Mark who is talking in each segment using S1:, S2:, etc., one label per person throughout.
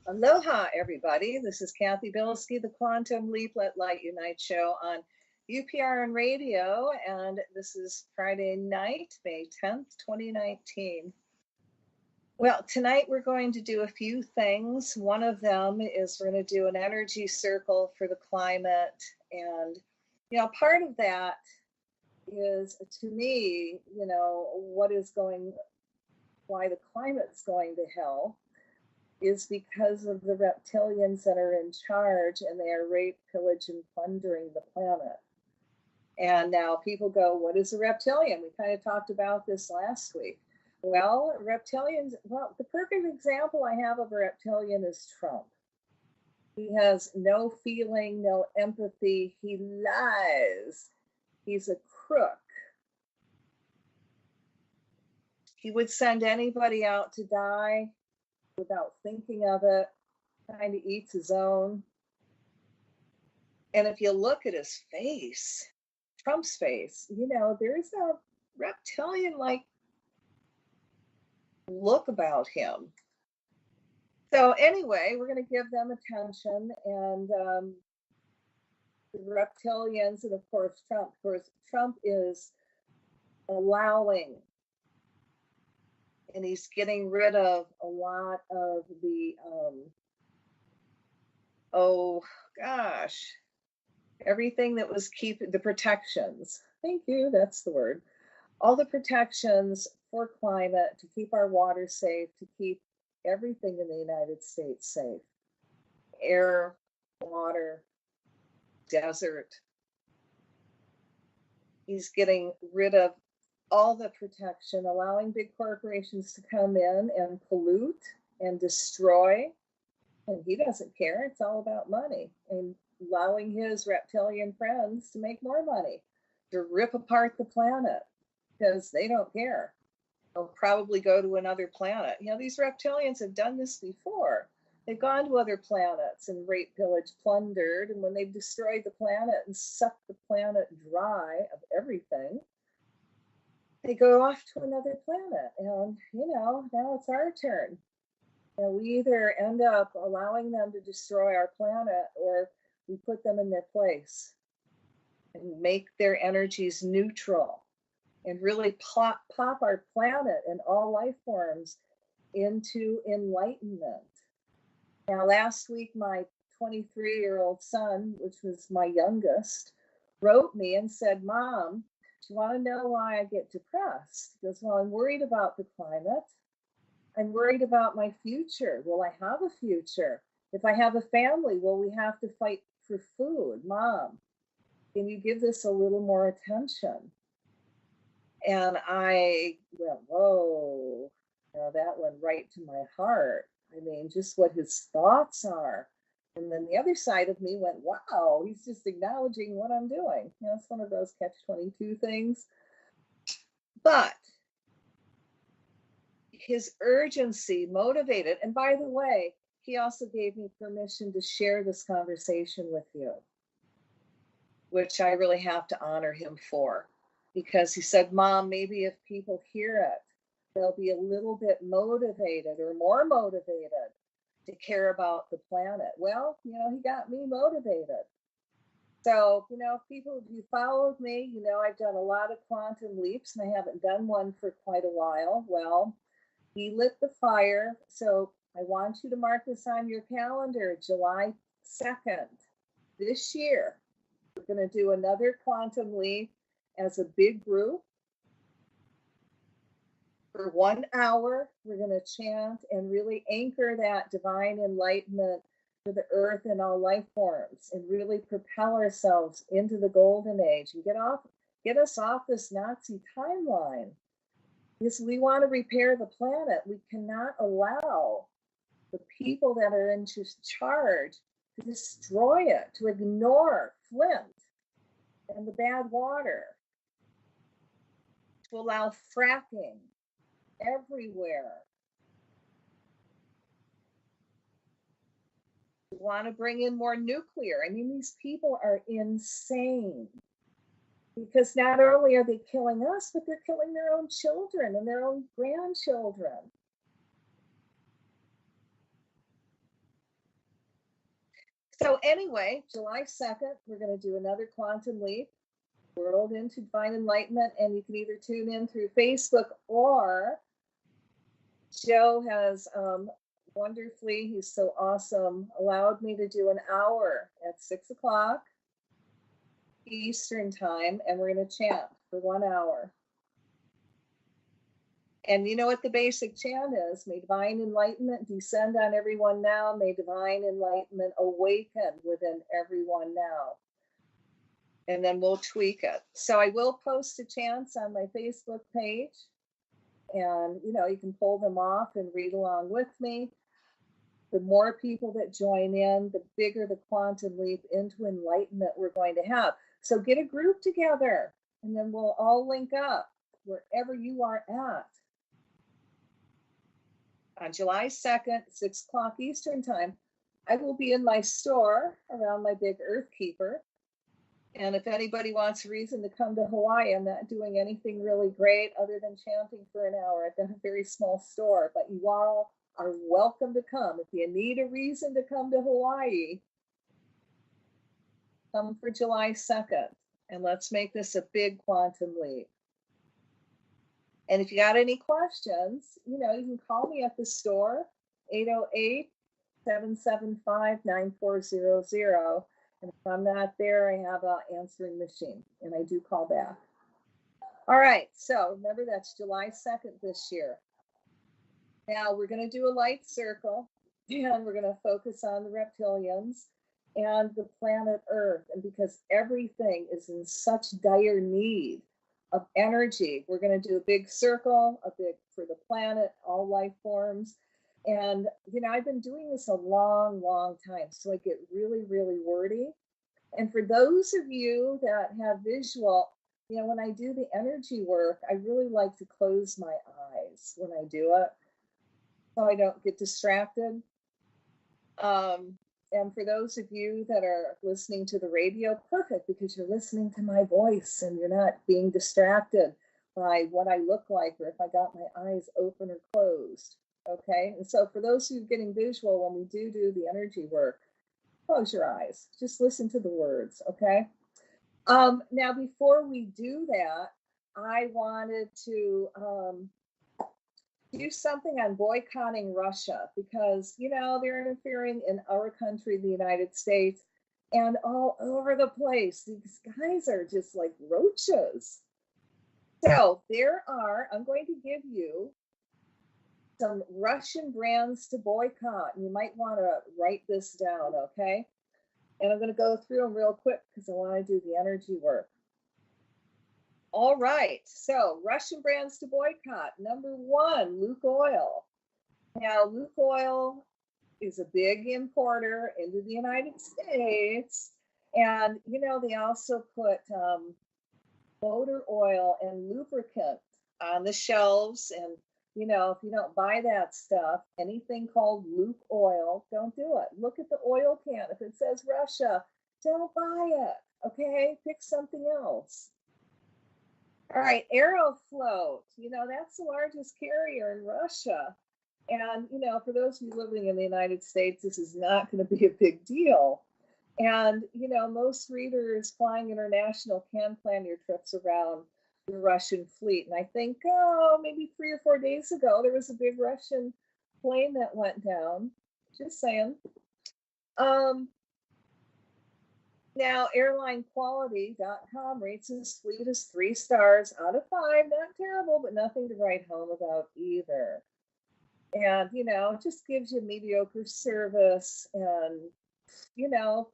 S1: Aloha, everybody. This is Cathy Bilsky, the Quantum Leap Let Light Unite show on UPRN Radio, and this is Friday night, May 10th, 2019. Well, tonight we're going to do a few things. One of them is we're going to do an energy circle for the climate, and, part of that is, to me, why the climate's going to hell is because of the reptilians that are in charge, and they are rape, pillage, and plundering the planet. And now people go, what is a reptilian? We kind of talked about this last week. Well, reptilians, the perfect example I have of a reptilian is Trump. He has no feeling, no empathy. He lies. He's a crook. He would send anybody out to die without thinking of it, kind of eats his own. And if you look at his face, Trump's face, there's a reptilian-like look about him. So anyway, we're going to give them attention, and the reptilians, and of course Trump is allowing, and he's getting rid of a lot of the, everything that was keeping the protections. Thank you, that's the word. All the protections for climate, to keep our water safe, to keep everything in the United States safe. Air, water, desert. He's getting rid of all the protection, allowing big corporations to come in and pollute and destroy. And he doesn't care. It's all about money. And allowing his reptilian friends to make more money, to rip apart the planet, because they don't care. They'll probably go to another planet. These reptilians have done this before. They've gone to other planets and raped, pillaged, plundered. And when they've destroyed the planet and sucked the planet dry of everything, they go off to another planet. And, now it's our turn. We either end up allowing them to destroy our planet, or we put them in their place and make their energies neutral and really pop our planet and all life forms into enlightenment. Now, last week, my 23-year-old son, which was my youngest, wrote me and said, Mom, do you want to know why I get depressed? He goes, well, I'm worried about the climate. I'm worried about my future. Will I have a future? If I have a family, will we have to fight for food? Mom, can you give this a little more attention? And I went, whoa, that went right to my heart. I mean, just what his thoughts are. And then the other side of me went, wow, he's just acknowledging what I'm doing. It's one of those catch-22 things. But his urgency motivated, and by the way, he also gave me permission to share this conversation with you, which I really have to honor him for, because he said, Mom, maybe if people hear it, they'll be a little bit motivated or more motivated to care about the planet. Well, he got me motivated. So, if you followed me, I've done a lot of quantum leaps, and I haven't done one for quite a while. Well, he lit the fire. So I want you to mark this on your calendar, July 2nd, this year. We're going to do another quantum leap as a big group. For 1 hour, we're going to chant and really anchor that divine enlightenment for the earth and all life forms, and really propel ourselves into the golden age and get us off this Nazi timeline. Because we want to repair the planet. We cannot allow the people that are in charge to destroy it, to ignore Flint and the bad water, to allow fracking everywhere. We want to bring in more nuclear. I mean, these people are insane. Because not only are they killing us, but they're killing their own children and their own grandchildren. So anyway, July 2nd, we're going to do another Quantum Leap, World into Divine Enlightenment, and you can either tune in through Facebook, or Joe has wonderfully, he's so awesome, allowed me to do an hour at 6 o'clock Eastern time, and we're going to chant for 1 hour. And you know what the basic chant is? May divine enlightenment descend on everyone now. May divine enlightenment awaken within everyone now. And then we'll tweak it. So I will post the chants on my Facebook page. And, you know, you can pull them off and read along with me. The more people that join in, the bigger the quantum leap into enlightenment we're going to have. So get a group together, and then we'll all link up wherever you are at. On July 2nd, 6 o'clock Eastern time, I will be in my store around my big Earth Keeper. And if anybody wants a reason to come to Hawaii, I'm not doing anything really great other than chanting for an hour. I've got a very small store, but you all are welcome to come. If you need a reason to come to Hawaii, come for July 2nd. And let's make this a big quantum leap. And if you got any questions, you know, you can call me at the store, 808-775-9400. And if I'm not there, I have an answering machine, and I do call back. All right, so remember that's July 2nd this year. Now we're going to do a light circle, and we're going to focus on the reptilians and the planet Earth. And because everything is in such dire need of energy, we're going to do a big circle, a big for the planet, all life forms. And, you know, I've been doing this a long, long time, so I get really, really wordy. And for those of you that have visual, you know, when I do the energy work, I really like to close my eyes when I do it, so I don't get distracted. And for those of you that are listening to the radio, perfect, because you're listening to my voice and you're not being distracted by what I look like or if I got my eyes open or closed. Okay, and so for those of you getting visual, when we do the energy work, close your eyes. Just listen to the words, okay? Now, before we do that, I wanted to do something on boycotting Russia because, you know, they're interfering in our country, the United States, and all over the place. These guys are just like roaches. So I'm going to give you some Russian brands to boycott. You might want to write this down, okay? And I'm going to go through them real quick because I want to do the energy work. All right, so Russian brands to boycott. Number 1, Lukoil. Now, Lukoil is a big importer into the United States. And, you know, they also put motor oil and lubricant on the shelves. And, you know, if you don't buy that stuff, anything called Luke oil, don't do it. Look at the oil can. If it says Russia, don't buy it, okay? Pick something else. All right, Aeroflot, you know, that's the largest carrier in Russia. And, you know, for those of you living in the United States, this is not going to be a big deal. And, you know, most readers flying international can plan your trips around the Russian fleet. And I think, maybe 3 or 4 days ago, there was a big Russian plane that went down. Just saying. Now, airlinequality.com rates his fleet as 3 stars out of 5. Not terrible, but nothing to write home about either. And, you know, it just gives you mediocre service. And, you know,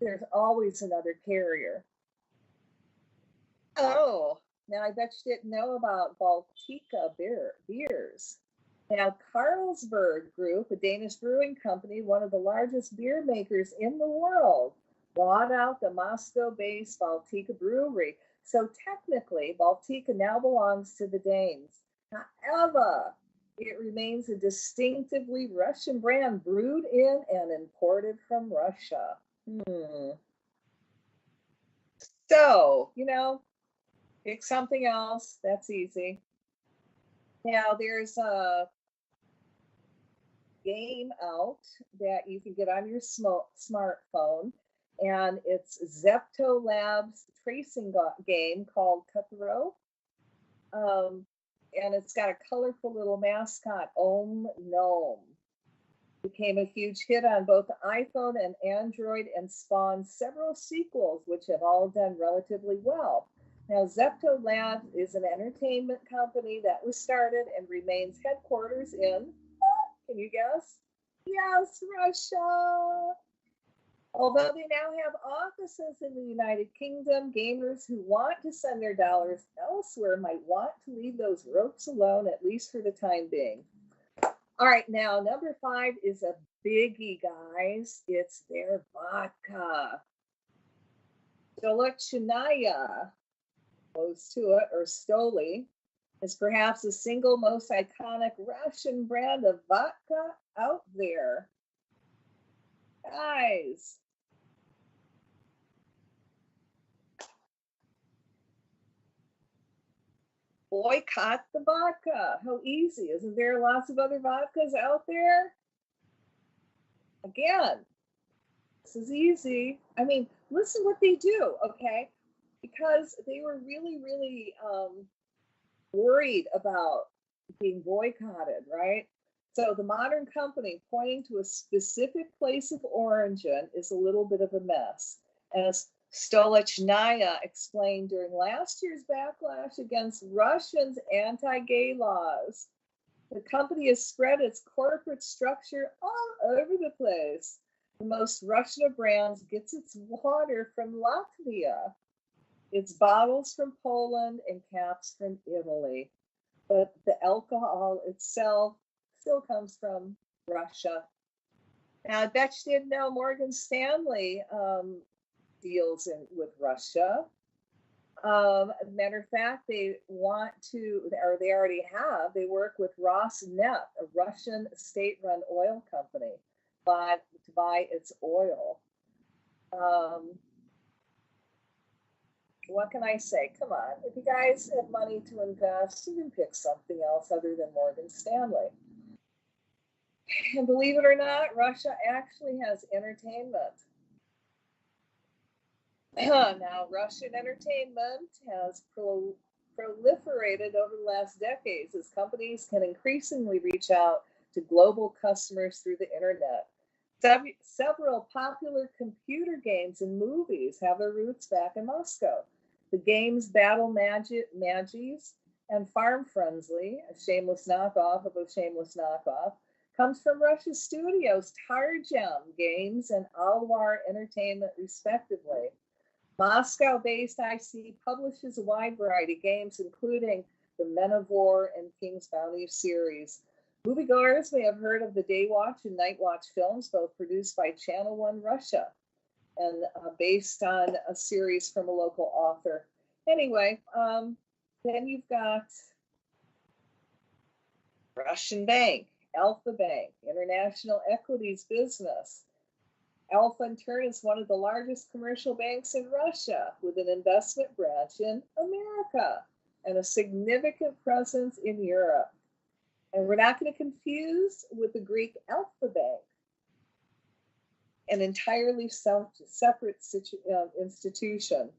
S1: there's always another carrier. Oh, now I bet you didn't know about Baltica beers. Now, Carlsberg Group, a Danish brewing company, one of the largest beer makers in the world, bought out the Moscow-based Baltica brewery. So technically, Baltica now belongs to the Danes. However, it remains a distinctively Russian brand brewed in and imported from Russia. So, you know, pick something else. That's easy. Now, there's game out that you can get on your smartphone, and it's Zepto Labs tracing game called Cutthroat. And it's got a colorful little mascot, Om Gnome. Became a huge hit on both the iPhone and Android and spawned several sequels, which have all done relatively well. Now, Zepto Labs is an entertainment company that was started and remains headquarters in, can you guess? Yes, Russia. Although they now have offices in the United Kingdom, gamers who want to send their dollars elsewhere might want to leave those ropes alone, at least for the time being. All right, now number 5 is a biggie, guys. It's their vodka. Stolichnaya, close to it, or Stoli, is perhaps the single most iconic Russian brand of vodka out there. Guys, boycott the vodka. How easy. Isn't there lots of other vodkas out there? Again, this is easy. I mean, listen what they do, okay? Because they were really, really worried about being boycotted, right? So the modern company pointing to a specific place of origin is a little bit of a mess. As Stolichnaya explained during last year's backlash against Russians' anti-gay laws, the company has spread its corporate structure all over the place. The most Russian of brands gets its water from Latvia, its bottles from Poland, and caps from Italy. But the alcohol itself still comes from Russia. Now, I bet you didn't know Morgan Stanley deals with Russia. Matter of fact, they want to, or they already have, they work with Rosneft, a Russian state-run oil company, to buy its oil. What can I say? Come on. If you guys have money to invest, you can pick something else other than Morgan Stanley. And believe it or not, Russia actually has entertainment. Now, Russian entertainment has proliferated over the last decades as companies can increasingly reach out to global customers through the internet. Several popular computer games and movies have their roots back in Moscow. The games Battle Magis and Farm Frenzy, a shameless knockoff of a shameless knockoff, comes from Russia's studios Targem Games and Alwar Entertainment, respectively. Moscow-based IC publishes a wide variety of games, including the Men of War and King's Bounty series. Moviegoers may have heard of the Day Watch and Night Watch films, both produced by Channel One Russia and based on a series from a local author. Anyway, then you've got Russian Bank, Alpha Bank, international equities business. Alpha, in turn, is one of the largest commercial banks in Russia, with an investment branch in America and a significant presence in Europe. And we're not going to confuse with the Greek Alpha Bank, an entirely separate institution.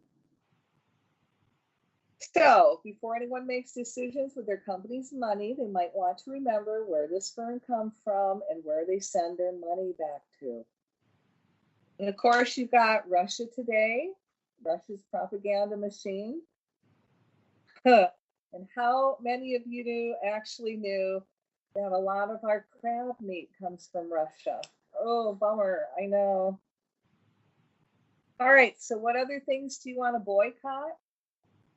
S1: So, before anyone makes decisions with their company's money, they might want to remember where this firm comes from and where they send their money back to. And of course, you've got Russia Today, Russia's propaganda machine. And how many of you actually knew that a lot of our crab meat comes from Russia? Oh, bummer, I know. All right, so what other things do you want to boycott?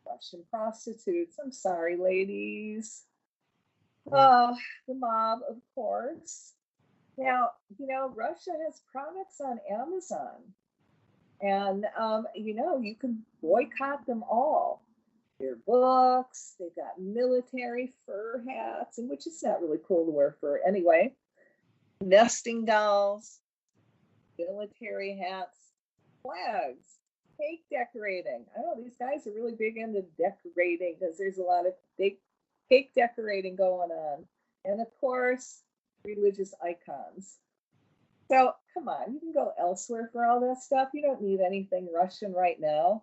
S1: Russian prostitutes. I'm sorry, ladies. Oh, the mob, of course. Now, you know, Russia has products on Amazon. And, you know, you can boycott them all. Their books, they've got military fur hats, and which is not really cool to wear fur anyway. Nesting dolls, military hats, flags, cake decorating. I know these guys are really big into decorating because there's a lot of big cake decorating going on. And of course, religious icons. So come on, you can go elsewhere for all that stuff. You don't need anything Russian right now.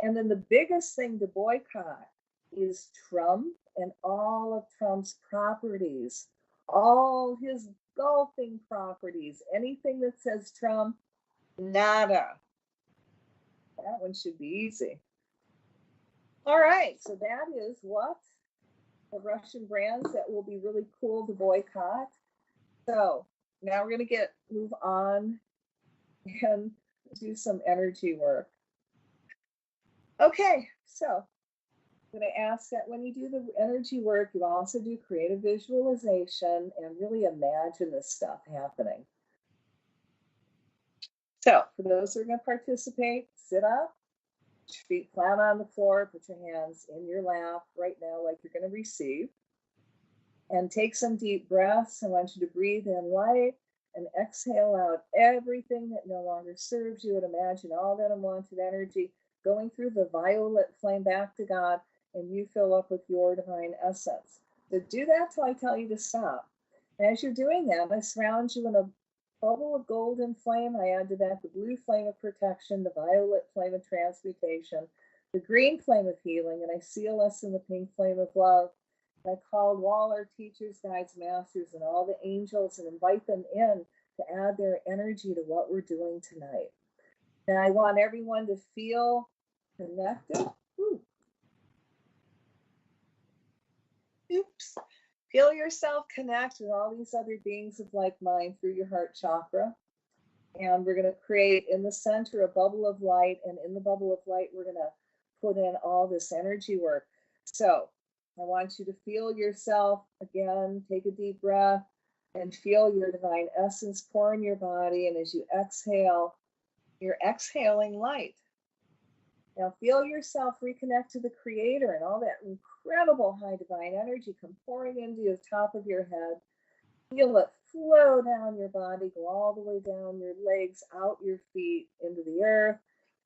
S1: And then the biggest thing to boycott is Trump and all of Trump's properties, all his golfing properties, anything that says Trump, nada. That one should be easy. All right, so that is what the Russian brands that will be really cool to boycott. So now we're going to move on and do some energy work. Okay, so I'm going to ask that when you do the energy work, you also do creative visualization and really imagine this stuff happening. So for those who are going to participate, sit up, feet flat on the floor, put your hands in your lap right now like you're going to receive. And take some deep breaths. I want you to breathe in light and exhale out everything that no longer serves you, and imagine all that unwanted energy going through the violet flame back to God, and you fill up with your divine essence. So do that till I tell you to stop. And as you're doing that, I surround you in a bubble of golden flame. I add to that the blue flame of protection, the violet flame of transmutation, the green flame of healing, and I seal us in the pink flame of love. I called all our teachers, guides, masters, and all the angels and invite them in to add their energy to what we're doing tonight. And I want everyone to feel connected. Oops. Feel yourself connect with all these other beings of like mind through your heart chakra. And we're going to create in the center a bubble of light. And in the bubble of light, we're going to put in all this energy work. So I want you to feel yourself again, take a deep breath and feel your divine essence pour in your body. And as you exhale, you're exhaling light. Now feel yourself reconnect to the creator and all that incredible high divine energy come pouring into the top of your head. Feel it flow down your body, go all the way down your legs, out your feet, into the earth.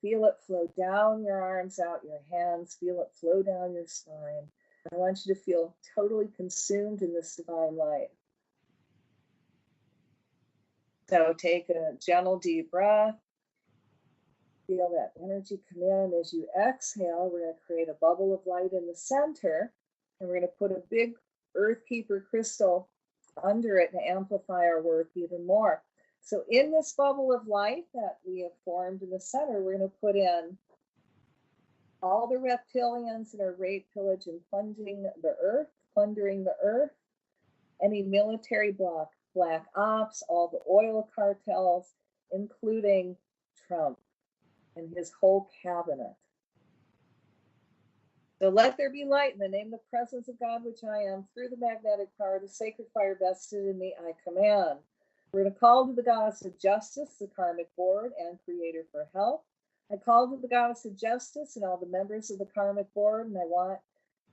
S1: Feel it flow down your arms, out your hands. Feel it flow down your spine. I want you to feel totally consumed in this divine light. So take a gentle deep breath. Feel that energy come in. As you exhale, we're going to create a bubble of light in the center. And we're going to put a big Earth Keeper crystal under it to amplify our work even more. So in this bubble of light that we have formed in the center, we're going to put in all the reptilians that are rape, pillage, and plundering the earth, any military black ops, all the oil cartels, including Trump and his whole cabinet. So let there be light in the name of the presence of God, which I am, through the magnetic power of the sacred fire vested in me, I command. We're going to call to the goddess of justice, the karmic board, and creator for help. I call to the goddess of justice and all the members of the karmic board, and I want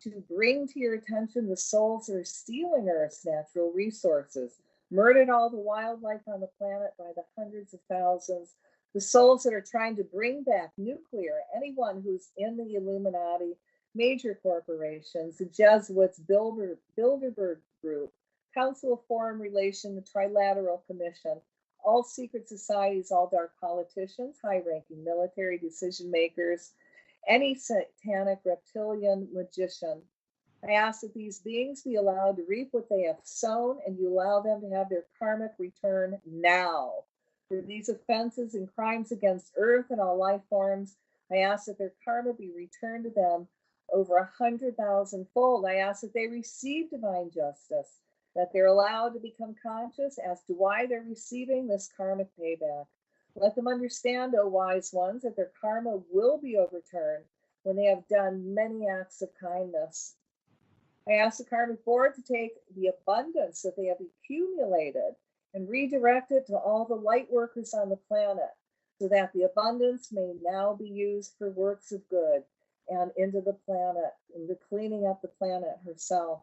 S1: to bring to your attention the souls that are stealing Earth's natural resources, murdered all the wildlife on the planet by the hundreds of thousands, the souls that are trying to bring back nuclear, anyone who's in the Illuminati, major corporations, the Jesuits, Bilderberg Group, Council of Foreign Relations, the Trilateral Commission, all secret societies, all dark politicians, high-ranking military decision makers, any satanic reptilian magician. I ask that these beings be allowed to reap what they have sown, and you allow them to have their karmic return now. For these offenses and crimes against Earth and all life forms, I ask that their karma be returned to them over 100,000-fold. I ask that they receive divine justice, that they're allowed to become conscious as to why they're receiving this karmic payback. Let them understand, O wise ones, that their karma will be overturned when they have done many acts of kindness. I ask the karmic board to take the abundance that they have accumulated and redirect it to all the light workers on the planet, so that the abundance may now be used for works of good and into the planet, into cleaning up the planet herself.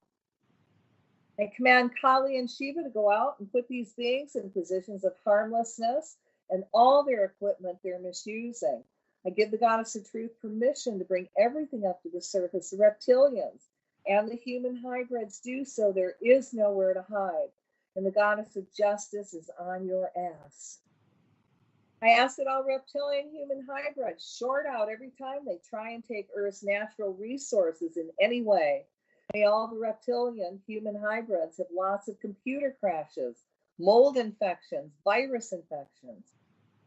S1: I command Kali and Shiva to go out and put these beings in positions of harmlessness and all their equipment they're misusing. I give the goddess of truth permission to bring everything up to the surface. The reptilians and the human hybrids do so. There is nowhere to hide. and the goddess of justice is on your ass. I ask that all reptilian human hybrids short out every time they try and take Earth's natural resources in any way. May all the reptilian human hybrids have lots of computer crashes, mold infections, virus infections.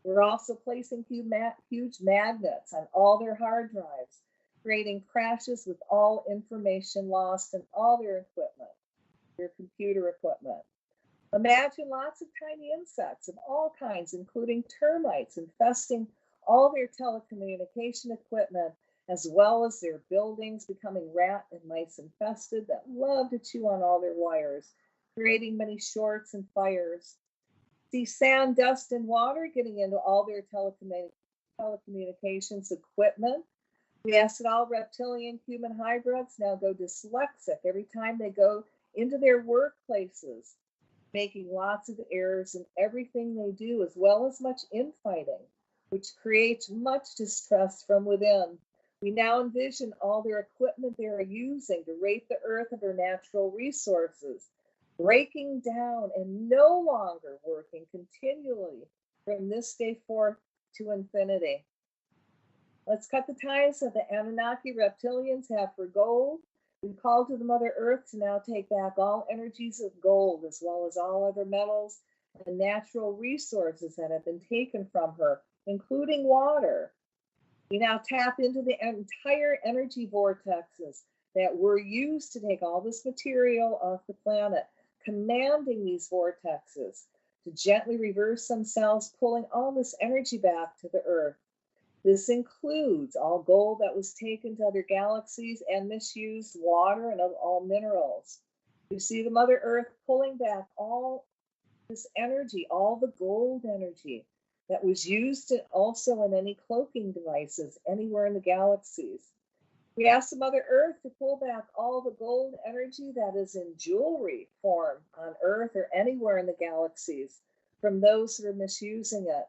S1: We're also placing huge magnets on all their hard drives, creating crashes with all information lost in all their equipment, their computer equipment. Imagine lots of tiny insects of all kinds, including termites, infesting all their telecommunication equipment, as well as their buildings, becoming rat and mice infested that love to chew on all their wires, creating many shorts and fires. See sand, dust, and water getting into all their telecommunications equipment. We ask that all reptilian human hybrids now go dyslexic every time they go into their workplaces, making lots of errors in everything they do, as well as much infighting, which creates much distrust from within. We now envision all their equipment they are using to rape the earth of her natural resources, breaking down and no longer working continually from this day forth to infinity. Let's cut the ties that the Anunnaki reptilians have for gold. We call to the Mother Earth to now take back all energies of gold, as well as all other metals and natural resources that have been taken from her, including water. We now tap into the entire energy vortexes that were used to take all this material off the planet, commanding these vortexes to gently reverse themselves, pulling all this energy back to the earth. This includes all gold that was taken to other galaxies and misused water and all minerals. You see the Mother Earth pulling back all this energy, all the gold energy that was used also in any cloaking devices anywhere in the galaxies. We ask the Mother Earth to pull back all the gold energy that is in jewelry form on Earth or anywhere in the galaxies from those who are misusing it.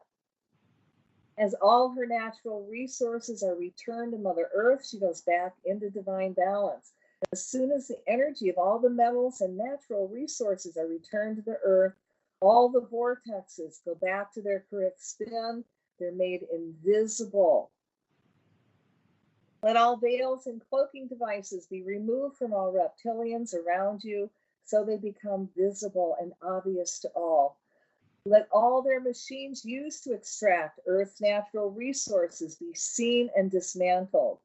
S1: As all her natural resources are returned to Mother Earth, she goes back into divine balance. As soon as the energy of all the metals and natural resources are returned to the earth, all the vortexes go back to their correct spin. They're made invisible. Let all veils and cloaking devices be removed from all reptilians around you so they become visible and obvious to all. Let all their machines used to extract Earth's natural resources be seen and dismantled.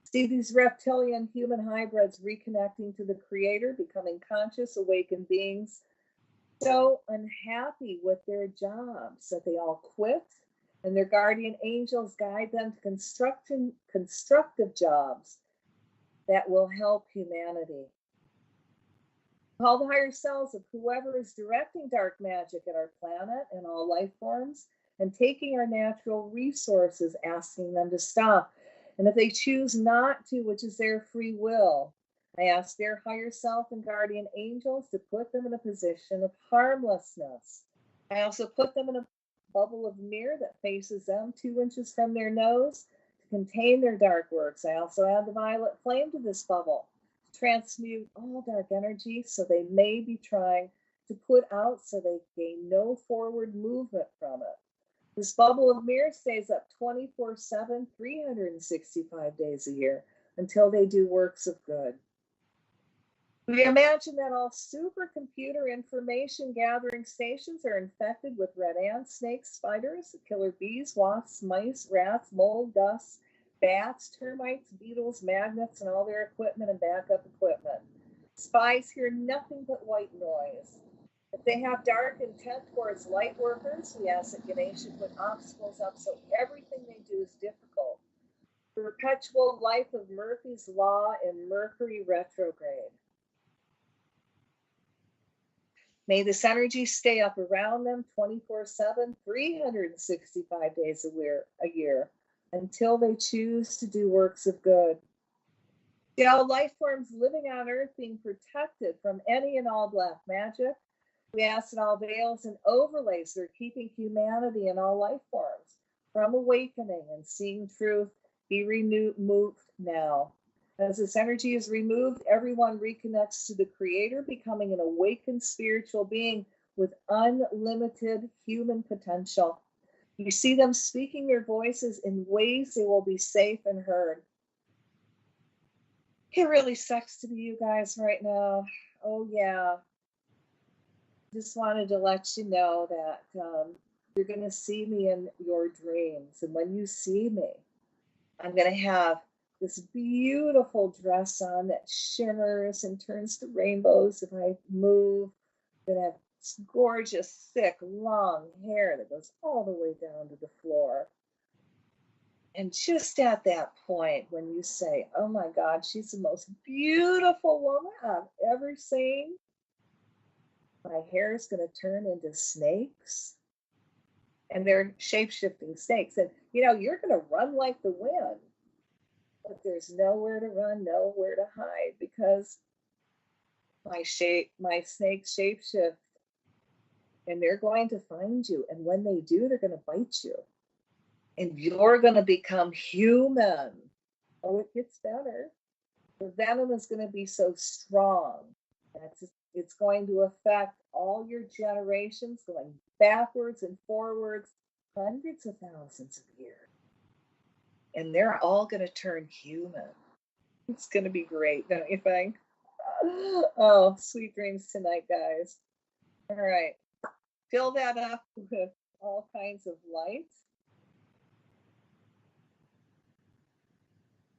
S1: See these reptilian human hybrids reconnecting to the Creator, becoming conscious, awakened beings, so unhappy with their jobs that they all quit, and their guardian angels guide them to constructive jobs that will help humanity. Call the higher selves of whoever is directing dark magic at our planet and all life forms and taking our natural resources, asking them to stop. And if they choose not to, which is their free will, I ask their higher self and guardian angels to put them in a position of harmlessness. I also put them in a bubble of mirror that faces them 2 inches from their nose to contain their dark works. I also add the violet flame to this bubble, transmute all dark energy so they may be trying to put out so they gain no forward movement from it. This bubble of mirror stays up 24/7, 365 days a year until they do works of good. We imagine that all supercomputer information gathering stations are infected with red ants, snakes, spiders, killer bees, wasps, mice, rats, mold, dust, bats, termites, beetles, magnets, and all their equipment and backup equipment. Spies hear nothing but white noise. If they have dark intent towards light workers, we ask that Ganesha put obstacles up so everything they do is difficult. The perpetual life of Murphy's Law in Mercury retrograde. May this energy stay up around them 24/7, 365 days a year, until they choose to do works of good. See all life forms living on Earth being protected from any and all black magic. We ask that all veils and overlays that are keeping humanity and all life forms from awakening and seeing truth be removed now. As this energy is removed, everyone reconnects to the Creator, becoming an awakened spiritual being with unlimited human potential. You see them speaking their voices in ways they will be safe and heard. It really sucks to be you guys right now. Oh, yeah. Just wanted to let you know that you're going to see me in your dreams. And when you see me, I'm going to have this beautiful dress on that shimmers and turns to rainbows if I move. I'm going to have this gorgeous, thick, long hair that goes all the way down to the floor. And just at that point, when you say, oh my God, she's the most beautiful woman I've ever seen, my hair is going to turn into snakes. And they're shape-shifting snakes. And, you know, you're going to run like the wind. But there's nowhere to run, nowhere to hide, because my snakes shapeshift. And they're going to find you. And when they do, they're going to bite you. And you're going to become human. Oh, it gets better. The venom is going to be so strong that it's going to affect all your generations, going backwards and forwards, hundreds of thousands of years. And they're all going to turn human. It's going to be great, don't you think? Oh, sweet dreams tonight, guys. All right. Fill that up with all kinds of light.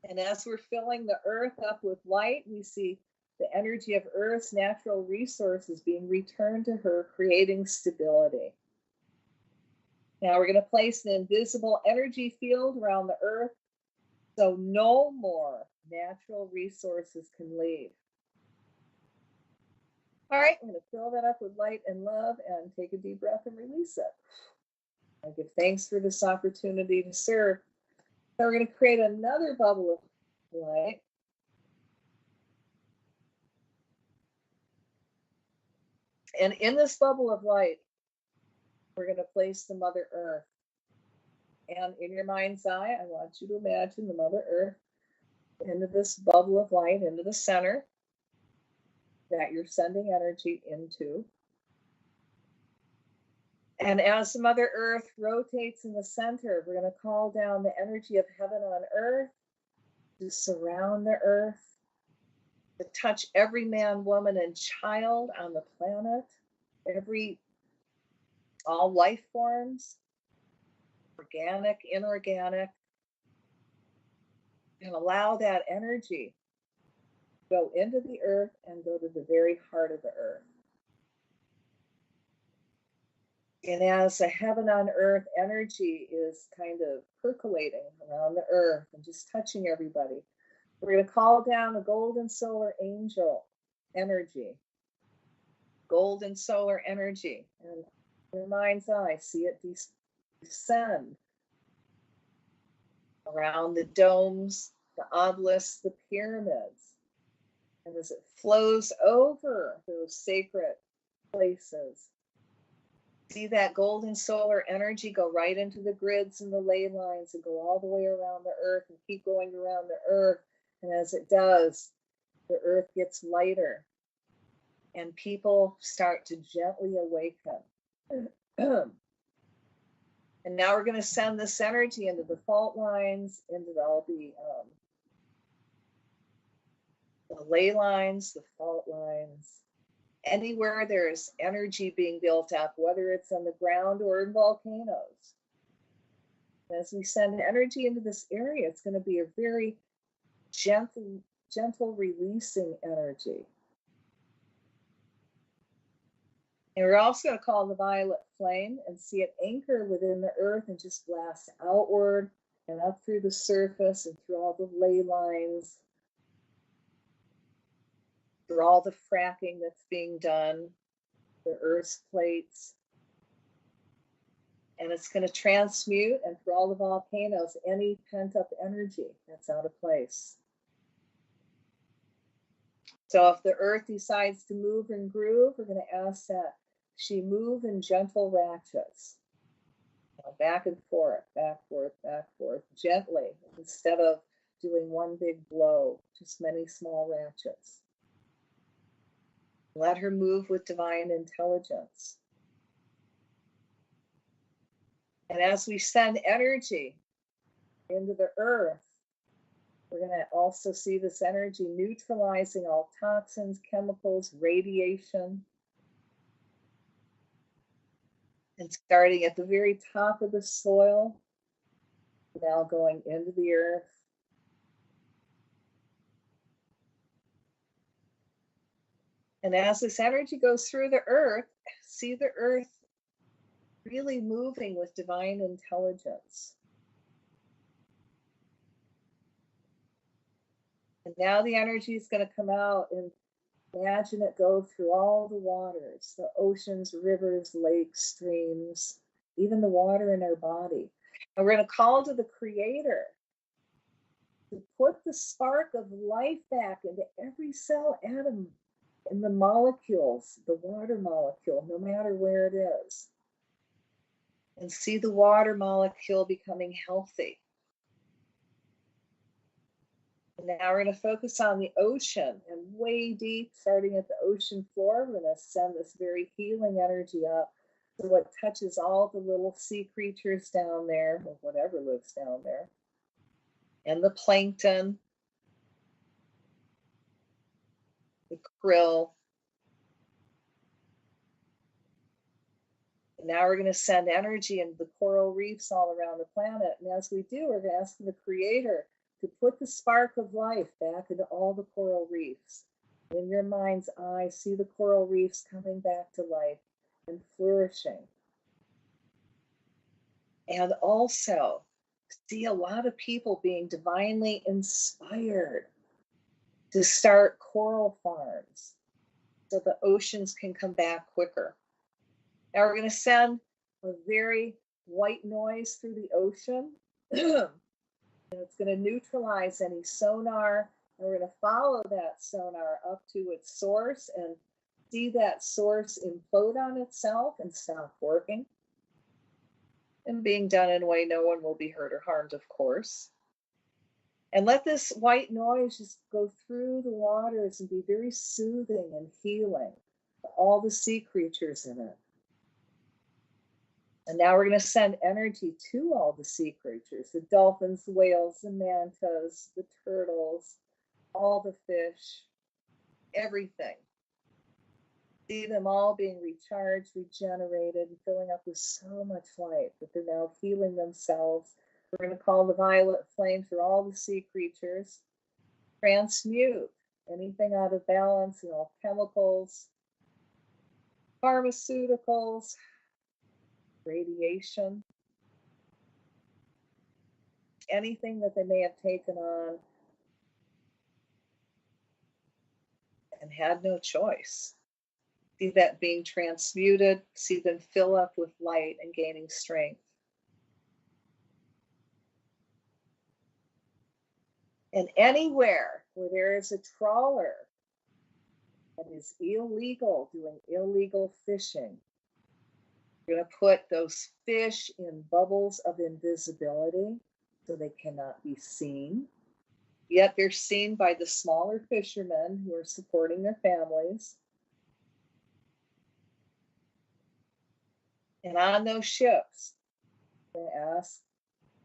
S1: And as we're filling the earth up with light, we see the energy of Earth's natural resources being returned to her, creating stability. Now we're going to place an invisible energy field around the earth so no more natural resources can leave. All right, I'm going to fill that up with light and love and take a deep breath and release it. I give thanks for this opportunity to serve. So we're going to create another bubble of light. And in this bubble of light, we're going to place the Mother Earth. And in your mind's eye, I want you to imagine the Mother Earth into this bubble of light, into the center that you're sending energy into. And as the Mother Earth rotates in the center, we're going to call down the energy of heaven on earth to surround the earth, to touch every man, woman, and child on the planet, all life forms, organic, inorganic, and allow that energy to go into the earth and go to the very heart of the earth. And as the heaven on earth energy is kind of percolating around the earth and just touching everybody, we're going to call down a golden solar angel energy. Golden solar energy. And in your mind's eye, see it descend around the domes, the obelisks, the pyramids. And as it flows over those sacred places, see that golden solar energy go right into the grids and the ley lines and go all the way around the earth and keep going around the earth. And as it does, the earth gets lighter and people start to gently awaken. And now we're going to send this energy into the fault lines, into all the ley lines, the fault lines. Anywhere there's energy being built up, whether it's on the ground or in volcanoes. As we send energy into this area, it's going to be a very gentle releasing energy. And we're also going to call the violet flame and see it anchor within the earth and just blast outward and up through the surface and through all the ley lines, through all the fracking that's being done, the earth's plates. And it's going to transmute, and through all the volcanoes, any pent-up energy that's out of place. So if the earth decides to move and groove, we're going to ask that she move in gentle ratchets. Back and forth, back, forth, gently, instead of doing one big blow, just many small ratchets. Let her move with divine intelligence. And as we send energy into the earth, we're going to also see this energy neutralizing all toxins, chemicals, radiation. And starting at the very top of the soil, now going into the earth. And as this energy goes through the earth, see the earth really moving with divine intelligence. And now the energy is going to come out, and imagine it go through all the waters, the oceans, rivers, lakes, streams, even the water in our body. And we're going to call to the Creator to put the spark of life back into every cell atom in the molecules, the water molecule, no matter where it is. And see the water molecule becoming healthy. And now we're going to focus on the ocean, and way deep, starting at the ocean floor, we're going to send this very healing energy up to what touches all the little sea creatures down there, or whatever lives down there, and the plankton, the krill. And now we're going to send energy into the coral reefs all around the planet. And as we do, we're going to ask the Creator to put the spark of life back into all the coral reefs. In your mind's eye, see the coral reefs coming back to life and flourishing. And also, see a lot of people being divinely inspired to start coral farms so the oceans can come back quicker. Now we're going to send a very white noise through the ocean. And it's going to neutralize any sonar. And we're going to follow that sonar up to its source and see that source implode on itself and stop working. And being done in a way no one will be hurt or harmed, of course. And let this white noise just go through the waters and be very soothing and healing to all the sea creatures in it. And now we're going to send energy to all the sea creatures, the dolphins, the whales, the mantas, the turtles, all the fish, everything. See them all being recharged, regenerated, and filling up with so much light that they're now healing themselves. We're going to call the violet flame through all the sea creatures. Transmute anything out of balance, chemicals, pharmaceuticals, radiation, anything that they may have taken on and had no choice. See that being transmuted, see them fill up with light and gaining strength. And anywhere where there is a trawler that is illegal, doing illegal fishing, we're going to put those fish in bubbles of invisibility so they cannot be seen. Yet they're seen by the smaller fishermen who are supporting their families. And on those ships, we're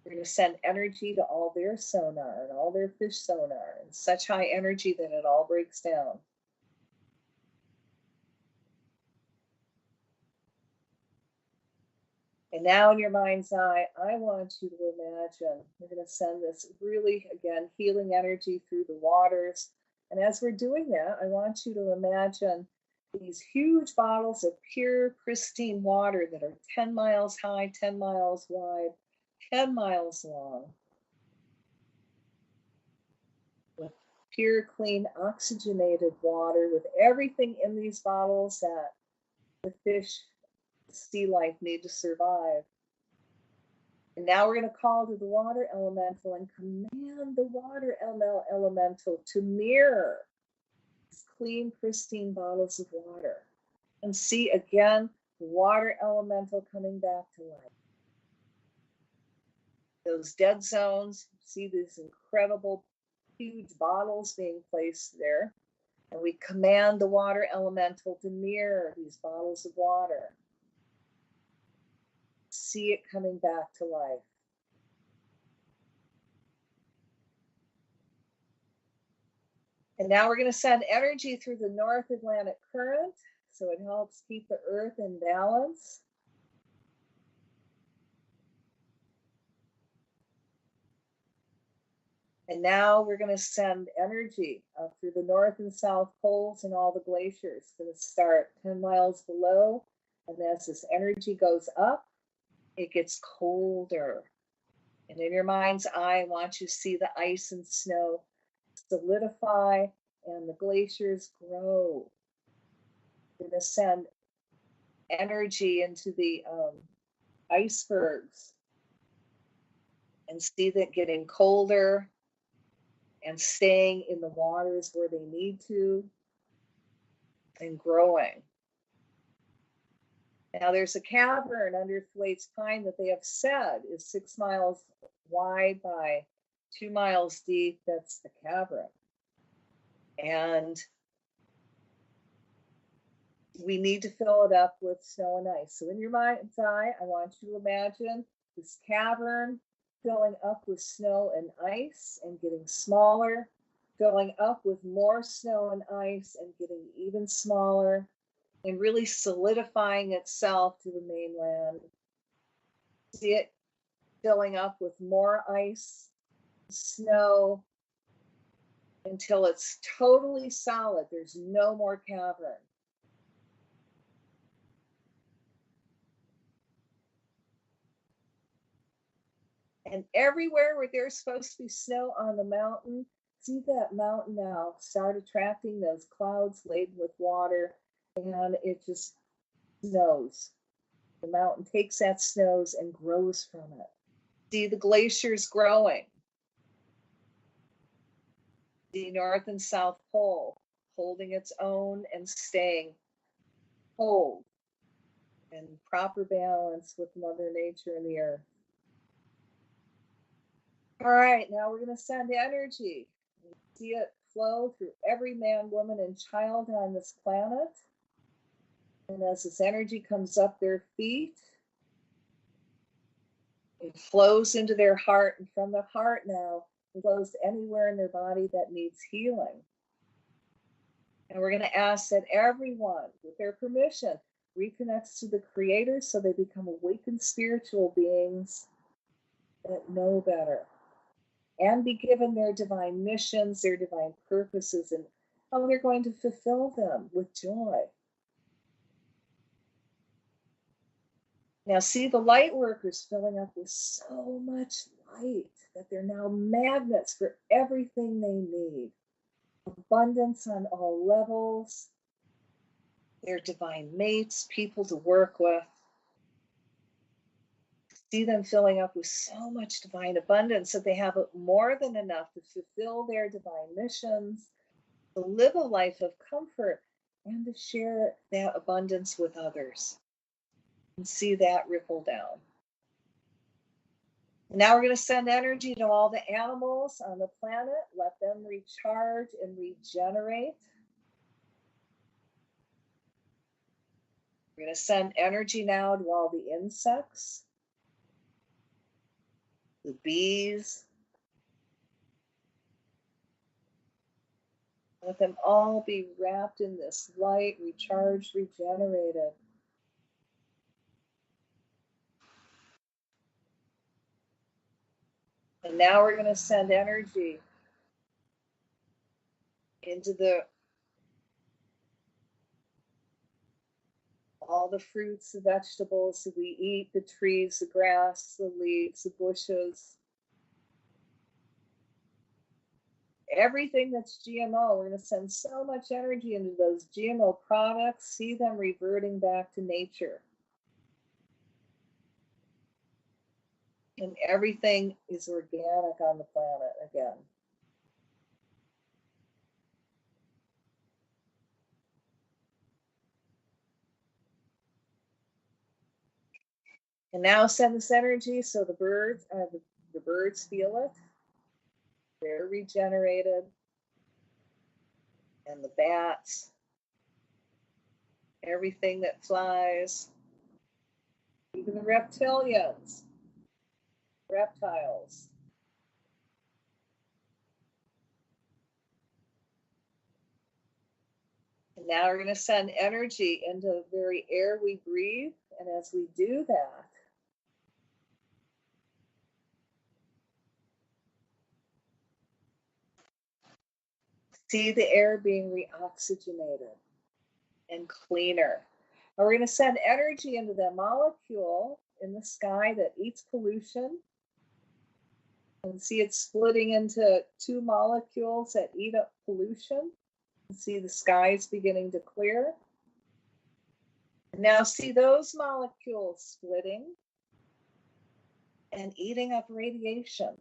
S1: going to send energy to all their sonar and all their fish sonar in such high energy that it all breaks down. And now in your mind's eye, I want you to imagine, we're going to send this really, again, healing energy through the waters. And as we're doing that, I want you to imagine these huge bottles of pure, pristine water that are 10 miles high, 10 miles wide, 10 miles long, with pure, clean, oxygenated water, with everything in these bottles that the fish, sea life need to survive. And now we're going to call to the water elemental and command the water elemental to mirror these clean, pristine bottles of water. And see again the water elemental coming back to life. Those dead zones, see these incredible, huge bottles being placed there. And we command the water elemental to mirror these bottles of water. see it coming back to life. And now we're going to send energy through the North Atlantic Current, so it helps keep the earth in balance. And now we're going to send energy up through the North and South poles and all the glaciers. It's going to start 10 miles below. And as this energy goes up, it gets colder. And in your mind's eye, I want you to see the ice and snow solidify and the glaciers grow. We're going to send energy into the icebergs and see that getting colder and staying in the waters where they need to and growing. Now there's a cavern under Thwaites Pine that they have said is 6 miles wide by 2 miles deep. That's the cavern. And we need to fill it up with snow and ice. So in your mind's eye, I want you to imagine this cavern filling up with snow and ice and getting smaller, filling up with more snow and ice and getting even smaller, and really solidifying itself to the mainland. See it filling up with more ice, snow, until it's totally solid. There's no more cavern. And everywhere where there's supposed to be snow on the mountain, see that mountain now start attracting those clouds laden with water, and it just snows. The mountain takes that snows and grows from it. See the glaciers growing. The North and South Pole holding its own and staying whole and proper balance with Mother Nature and the earth. All right, now we're going to send energy. See it flow through every man, woman, and child on this planet. And as this energy comes up their feet, it flows into their heart. And from the heart now, it flows anywhere in their body that needs healing. And we're going to ask that everyone, with their permission, reconnects to the Creator so they become awakened spiritual beings that know better, and be given their divine missions, their divine purposes, and how they're going to fulfill them with joy. Now see the light workers filling up with so much light that they're now magnets for everything they need. Abundance on all levels, their divine mates, people to work with. See them filling up with so much divine abundance that they have more than enough to fulfill their divine missions, to live a life of comfort, and to share that abundance with others. And see that ripple down. And now we're going to send energy to all the animals on the planet. Let them recharge and regenerate. We're going to send energy now to all the insects, the bees. Let them all be wrapped in this light, recharged, regenerated. And now we're going to send energy into all the fruits, the vegetables that we eat, the trees, the grass, the leaves, the bushes. Everything that's GMO, we're going to send so much energy into those GMO products, see them reverting back to nature. And everything is organic on the planet again. And now send this energy so the birds feel it. They're regenerated. And the bats, everything that flies, even the reptilians, reptiles. And now we're going to send energy into the very air we breathe. And as we do that, see the air being reoxygenated and cleaner. And we're going to send energy into the molecule in the sky that eats pollution. And see it splitting into two molecules that eat up pollution. And see the skies beginning to clear. And now see those molecules splitting and eating up radiation.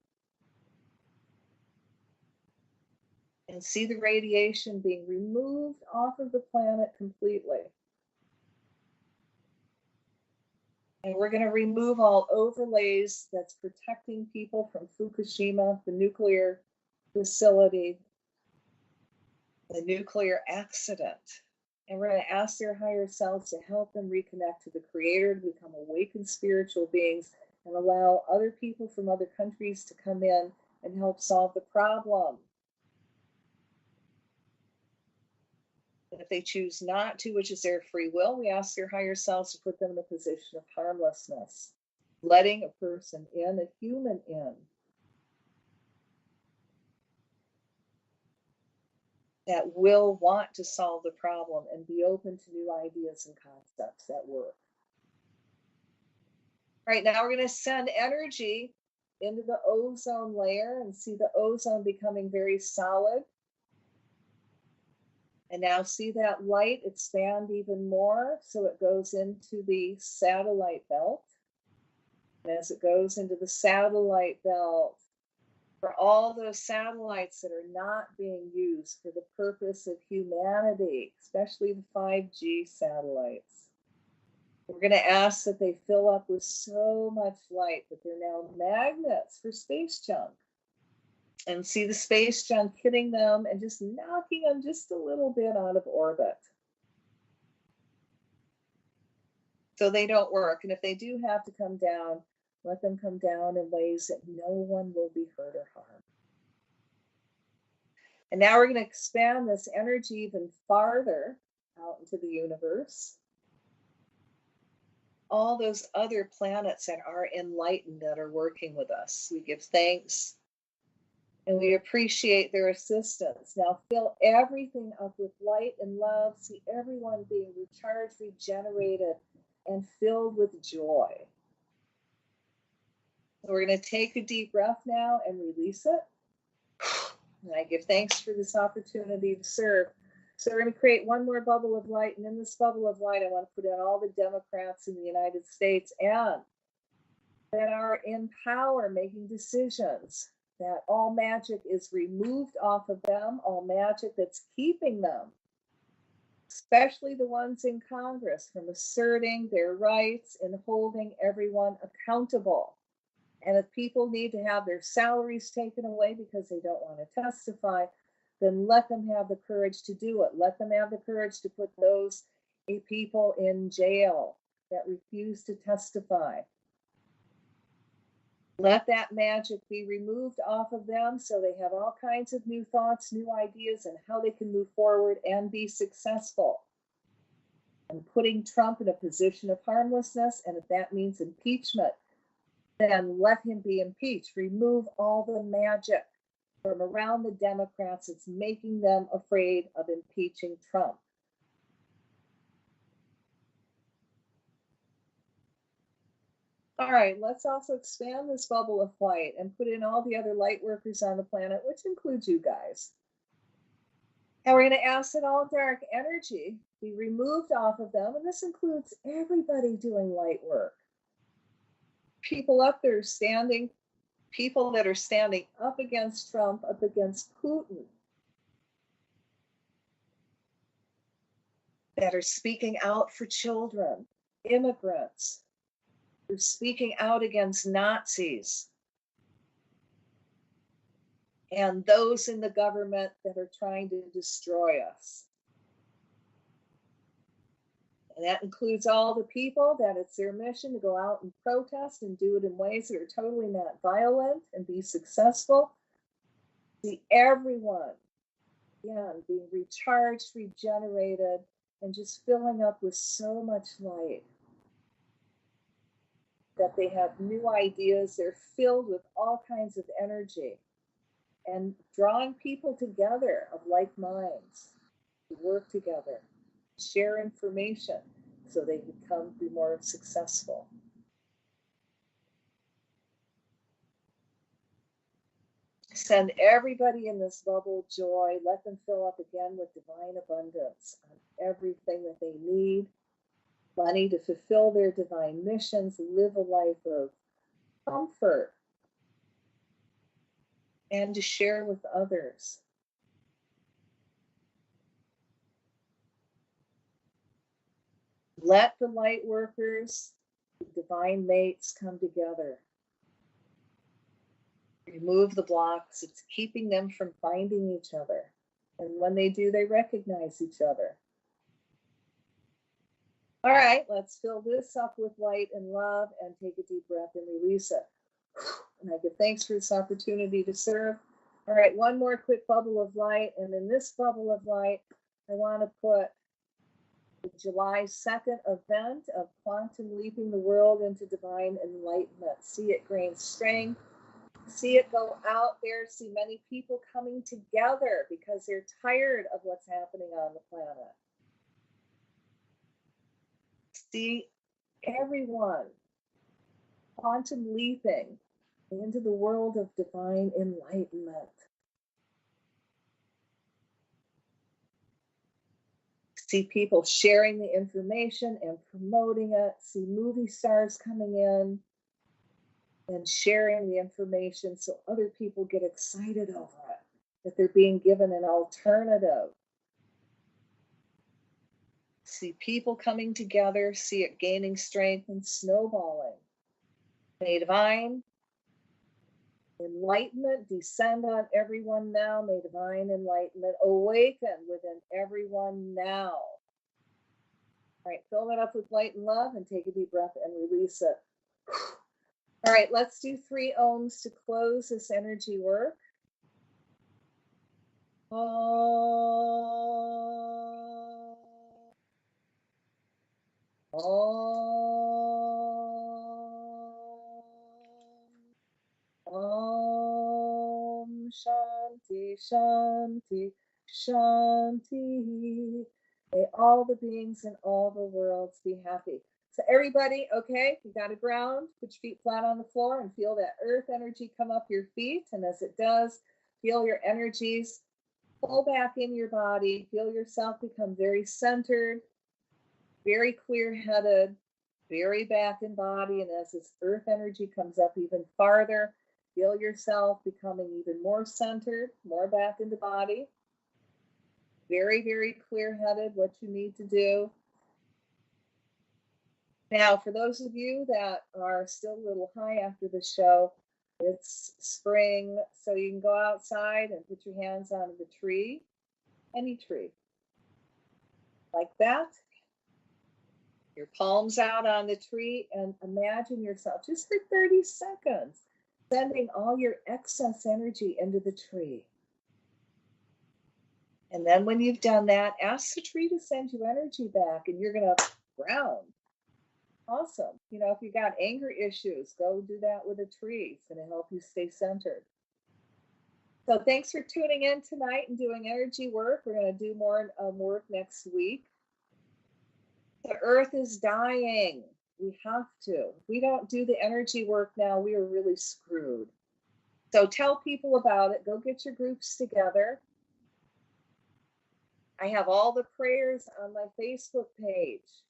S1: And see the radiation being removed off of the planet completely. And we're going to remove all overlays that's protecting people from Fukushima, the nuclear facility, the nuclear accident. And we're going to ask their higher selves to help them reconnect to the Creator, to become awakened spiritual beings, and allow other people from other countries to come in and help solve the problem. And if they choose not to, which is their free will, we ask their higher selves to put them in a position of harmlessness, letting a person in, a human in, that will want to solve the problem and be open to new ideas and concepts that work. All right, now we're going to send energy into the ozone layer and see the ozone becoming very solid. And now see that light expand even more, so it goes into the satellite belt. And as it goes into the satellite belt, for all those satellites that are not being used for the purpose of humanity, especially the 5G satellites, we're going to ask that they fill up with so much light that they're now magnets for space junk. And see the space junk hitting them and just knocking them just a little bit out of orbit, so they don't work. And if they do have to come down, let them come down in ways that no one will be hurt or harmed. And now we're going to expand this energy even farther out into the universe. All those other planets that are enlightened, that are working with us, we give thanks and we appreciate their assistance. Now fill everything up with light and love. See everyone being recharged, regenerated, and filled with joy. So we're going to take a deep breath now and release it. And I give thanks for this opportunity to serve. So we're going to create one more bubble of light. And in this bubble of light, I want to put in all the Democrats in the United States and that are in power making decisions, that all magic is removed off of them, all magic that's keeping them, especially the ones in Congress, from asserting their rights and holding everyone accountable. And if people need to have their salaries taken away because they don't want to testify, then let them have the courage to do it. Let them have the courage to put those people in jail that refuse to testify. Let that magic be removed off of them so they have all kinds of new thoughts, new ideas, and how they can move forward and be successful. And putting Trump in a position of harmlessness, and if that means impeachment, then let him be impeached. Remove all the magic from around the Democrats. It's making them afraid of impeaching Trump. All right, let's also expand this bubble of light and put in all the other light workers on the planet, which includes you guys. And we're going to ask that all dark energy be removed off of them. And this includes everybody doing light work. People up there standing, people that are standing up against Trump, up against Putin, that are speaking out for children, immigrants, who's speaking out against Nazis, and those in the government that are trying to destroy us. And that includes all the people that it's their mission to go out and protest and do it in ways that are totally not violent and be successful. See everyone, again, being recharged, regenerated, and just filling up with so much light that they have new ideas. They're filled with all kinds of energy and drawing people together of like minds to work together, share information so they be more successful. Send everybody in this bubble joy. Let them fill up again with divine abundance on everything that they need. Money to fulfill their divine missions, live a life of comfort, and to share with others. Let the light workers, the divine mates come together. Remove the blocks. It's keeping them from finding each other. And when they do, they recognize each other. All right, let's fill this up with light and love and take a deep breath and release it. And I give thanks for this opportunity to serve. All right, one more quick bubble of light. And in this bubble of light, I want to put the July 2nd event of quantum leaping the world into divine enlightenment. See it gain strength. See it go out there. See many people coming together because they're tired of what's happening on the planet. See everyone quantum leaping into the world of divine enlightenment. See people sharing the information and promoting it. See movie stars coming in and sharing the information so other people get excited over it, that they're being given an alternative. See people coming together, see it gaining strength and snowballing. May divine enlightenment descend on everyone now. May divine enlightenment awaken within everyone now. All right, fill that up with light and love and take a deep breath and release it. All right, let's do 3 ohms to close this energy work. Om Shanti Shanti Shanti. May all the beings in all the worlds be happy. So everybody, okay, you got to ground, put your feet flat on the floor and feel that earth energy come up your feet. And as it does, feel your energies pull back in your body. Feel yourself become very centered, very clear-headed, very back in body. And as this earth energy comes up even farther, feel yourself becoming even more centered, more back into body. Very, very clear-headed, what you need to do. Now, for those of you that are still a little high after the show, it's spring, so you can go outside and put your hands on the tree, any tree, like that. Your palms out on the tree and imagine yourself, just for 30 seconds, sending all your excess energy into the tree. And then when you've done that, ask the tree to send you energy back and you're going to ground. Awesome. You know, if you got anger issues, go do that with a tree. It's going to help you stay centered. So thanks for tuning in tonight and doing energy work. We're going to do more work next week. The earth is dying. We have to. If we don't do the energy work now, we are really screwed. So tell people about it. Go get your groups together. I have all the prayers on my Facebook page.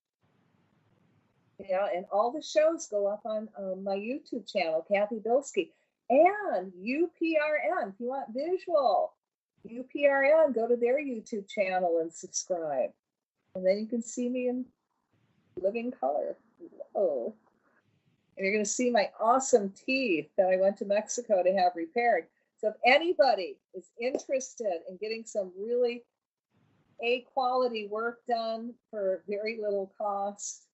S1: Yeah, and all the shows go up on my YouTube channel, Cathy Bilsky, and UPRN. If you want visual, UPRN, go to their YouTube channel and subscribe. And then you can see me in living color. Whoa. And you're going to see my awesome teeth that I went to Mexico to have repaired. So if anybody is interested in getting some really A quality work done for very little cost,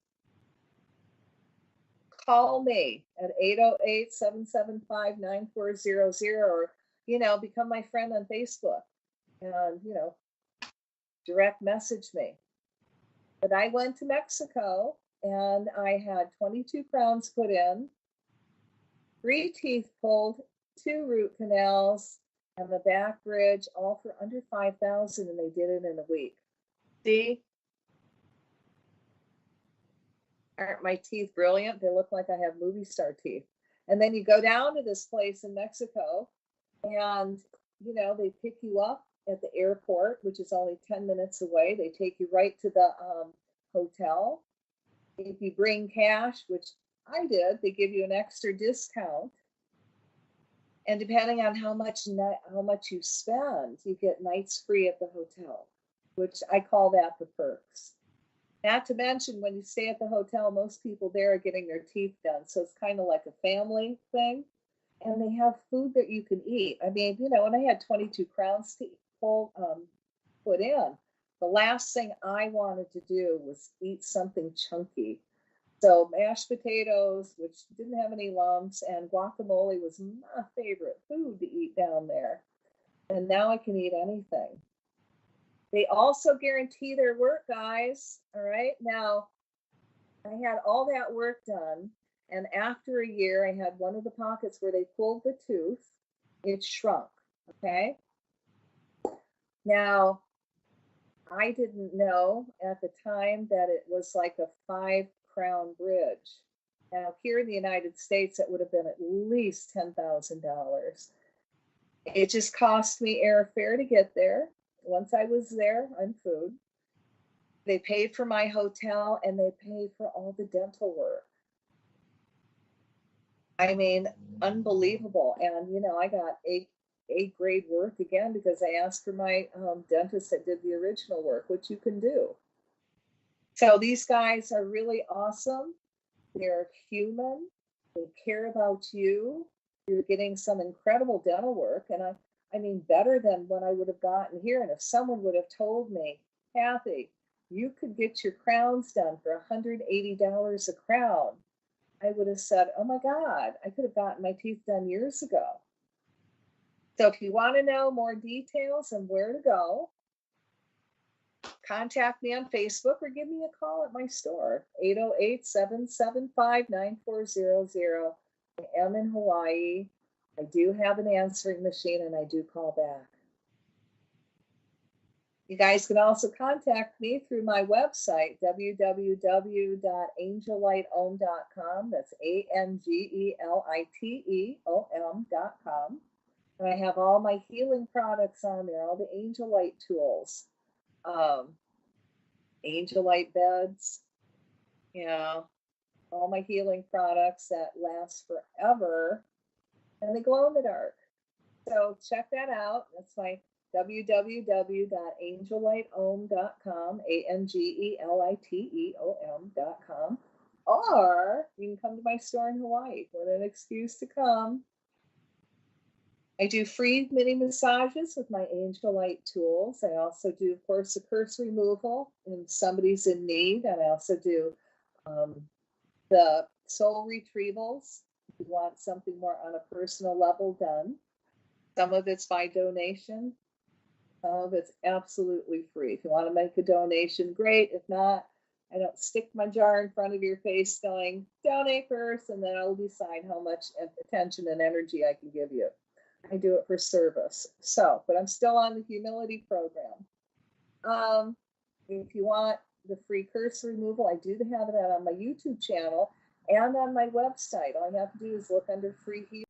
S1: call me at 808-775-9400, or, become my friend on Facebook and, direct message me. But I went to Mexico and I had 22 crowns put in, 3 teeth pulled, 2 root canals, and the back bridge, all for under $5,000, and they did it in a week. See? Aren't my teeth brilliant? They look like I have movie star teeth. And then you go down to this place in Mexico and, they pick you up at the airport, which is only 10 minutes away. They take you right to the hotel. If you bring cash, which I did, they give you an extra discount. And depending on how much you spend, you get nights free at the hotel, which I call that the perks. Not to mention, when you stay at the hotel, most people there are getting their teeth done. So it's kind of like a family thing. And they have food that you can eat. I mean, when I had 22 crowns to put in, the last thing I wanted to do was eat something chunky. So mashed potatoes, which didn't have any lumps, and guacamole was my favorite food to eat down there. And now I can eat anything. They also guarantee their work, guys. All right. Now, I had all that work done. And after a year, I had one of the pockets where they pulled the tooth. It shrunk. Okay. Now, I didn't know at the time that it was like a 5-crown bridge. Now, here in the United States, it would have been at least $10,000. It just cost me airfare to get there. Once I was there on food, they paid for my hotel and they paid for all the dental work. I mean, unbelievable. And, I got A grade work again because I asked for my dentist that did the original work, which you can do. So these guys are really awesome. They're human. They care about you. You're getting some incredible dental work. And I mean, better than what I would have gotten here. And if someone would have told me, Cathy, you could get your crowns done for $180 a crown, I would have said, oh my God, I could have gotten my teeth done years ago. So if you want to know more details and where to go, contact me on Facebook or give me a call at my store, 808-775-9400. I am in Hawaii. I do have an answering machine and I do call back. You guys can also contact me through my website, www.angelightom.com. That's ANGELITEOM.com. And I have all my healing products on there, all the angel light tools, angel light beds, all my healing products that last forever, and they glow in the dark. So check that out. That's my www.angelightom.com, ANGELITEOM.com. Or you can come to my store in Hawaii. What an excuse to come. I do free mini massages with my angel light tools. I also do, of course, the curse removal when somebody's in need. And I also do the soul retrievals if you want something more on a personal level done. Some of it's by donation. Some of it's absolutely free. If you want to make a donation, great. If not, I don't stick my jar in front of your face going, donate first, and then I'll decide how much attention and energy I can give you. I do it for service. So, but I'm still on the humility program. If you want the free curse removal, I do have it on my YouTube channel and on my website. All you have to do is look under free healing.